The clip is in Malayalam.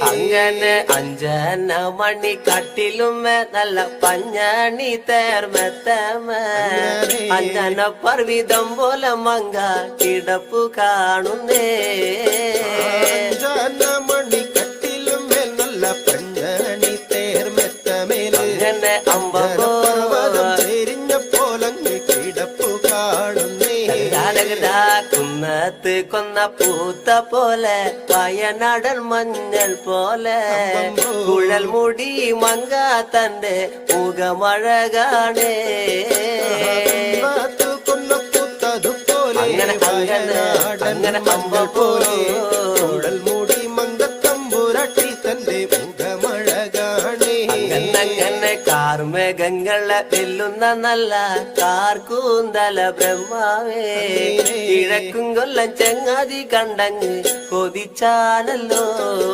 അങ്ങനെ അഞ്ചന മണി കട്ടിലുമേ നല്ല പഞ്ഞണി തേർമെത്തമേ അഞ്ചന പർവിതം പോലെ മങ്ക കിടപ്പു കാണുന്നേ മണി കട്ടിലുമേ നല്ല പഞ്ഞണി തേർമെത്തമേലെ അങ്ങനെ അമ്പോ ചെരിഞ്ഞ പോലങ്ങ് കിടപ്പു കാണുന്നേ കുന്നത്ത് കൊന്ന പൂത്ത പോലെ വയനാടൻ മഞ്ഞൾ പോലെ കുഴൽ മുടി മങ്ക തന്റെ മുഖമഴകാണേ കൊന്ന പൂത്തതുപോലെ അങ്ങനെ അങ്ങനെ അമ്പോ കുഴൽ മൂടി മങ്കത്തമ്പുരട്ടി തന്റെ മുഖമഴകാണേ അങ്ങനെ കാർമേഘങ്ങളെ വെല്ലുന്ന നല്ല കാർക്കൂന്തല ബ്രഹ്മാവേ കിഴക്കും കൊല്ലം ചങ്ങാതി കണ്ടങ്ങ് കൊതിച്ചാനല്ലോ.